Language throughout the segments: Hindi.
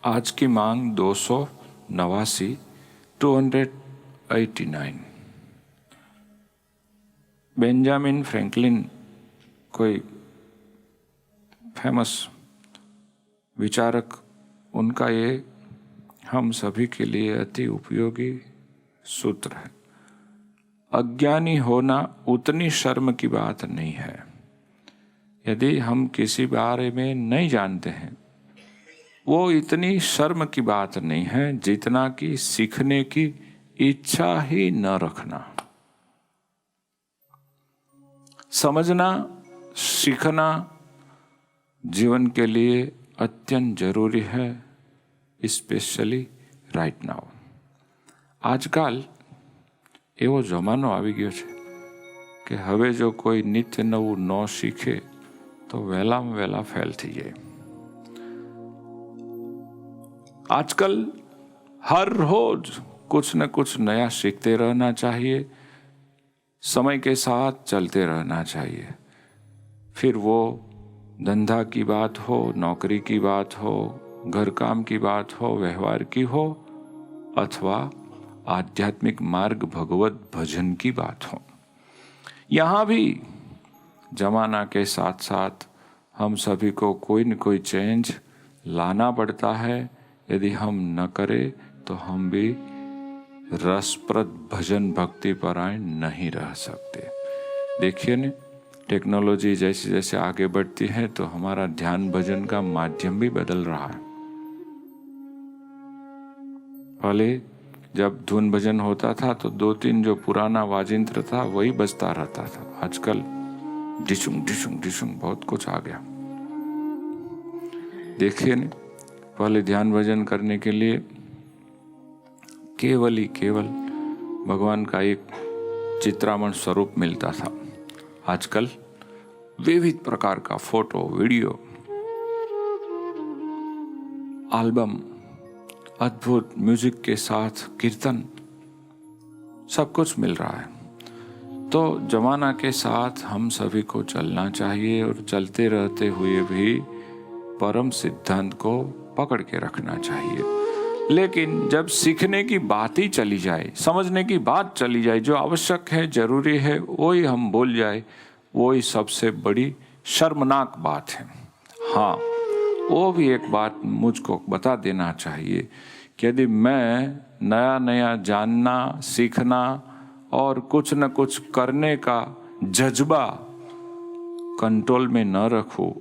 आज की मांग 289, 289। बेंजामिन फ्रैंकलिन कोई फेमस विचारक, उनका ये हम सभी के लिए अति उपयोगी सूत्र है। अज्ञानी होना उतनी शर्म की बात नहीं है। यदि हम किसी बारे में नहीं जानते हैं, वो इतनी शर्म की बात नहीं है जितना कि सीखने की इच्छा ही न रखना। समझना, सीखना जीवन के लिए अत्यंत जरूरी है, स्पेशली राइट नाउ। आजकल एवो जमानो આવી ગયો છે કે હવે જો કોઈ નિત્ય નવું ન શીખે તો વહેલામાં વહેલા ફેલ થઈ જાય। आजकल हर रोज कुछ न कुछ नया सीखते रहना चाहिए, समय के साथ चलते रहना चाहिए। फिर वो धंधा की बात हो, नौकरी की बात हो, घर काम की बात हो, व्यवहार की हो, अथवा आध्यात्मिक मार्ग भगवत भजन की बात हो। यहाँ भी जमाना के साथ साथ हम सभी को कोई न कोई चेंज लाना पड़ता है। यदि हम न करें तो हम भी रसप्रद भजन भक्ति परायण नहीं रह सकते। देखिए न, टेक्नोलॉजी जैसे जैसे आगे बढ़ती है तो हमारा ध्यान भजन का माध्यम भी बदल रहा है। पहले जब धुन भजन होता था तो 2-3 जो पुराना वाजिंत्र था वही बजता रहता था। आजकल डिशुंग डिशुंग डिशुंग बहुत कुछ आ गया। देखिए न, पहले ध्यान भजन करने के लिए केवल भगवान का एक चित्रामण स्वरूप मिलता था। आजकल विविध प्रकार का फोटो, वीडियो, एल्बम, अद्भुत म्यूजिक के साथ कीर्तन, सब कुछ मिल रहा है। तो जमाना के साथ हम सभी को चलना चाहिए और चलते रहते हुए भी परम सिद्धांत को पकड़ के रखना चाहिए। लेकिन जब सीखने की बात ही चली जाए, समझने की बात चली जाए, जो आवश्यक है, जरूरी है, वही हम बोल जाए, वही सबसे बड़ी शर्मनाक बात है। हाँ, वो भी एक बात मुझको बता देना चाहिए कि यदि मैं नया नया जानना, सीखना और कुछ न कुछ करने का जज्बा कंट्रोल में न रखूं,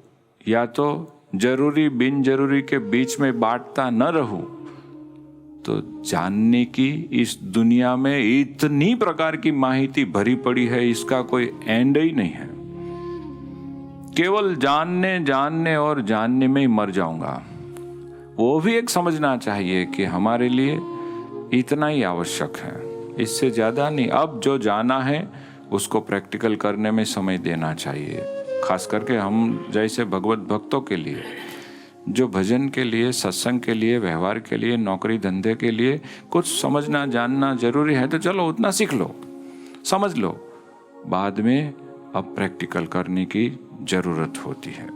या तो जरूरी बिन जरूरी के बीच में बांटता न रहूं, तो जानने की इस दुनिया में इतनी प्रकार की माहिती भरी पड़ी है, इसका कोई एंड ही नहीं है। केवल जानने और जानने में ही मर जाऊंगा। वो भी एक समझना चाहिए कि हमारे लिए इतना ही आवश्यक है, इससे ज्यादा नहीं। अब जो जाना है उसको प्रैक्टिकल करने में समय देना चाहिए। खास करके हम जैसे भगवत भक्तों के लिए, जो भजन के लिए, सत्संग के लिए, व्यवहार के लिए, नौकरी धंधे के लिए कुछ समझना जानना जरूरी है, तो चलो उतना सीख लो, समझ लो। बाद में अब प्रैक्टिकल करने की जरूरत होती है।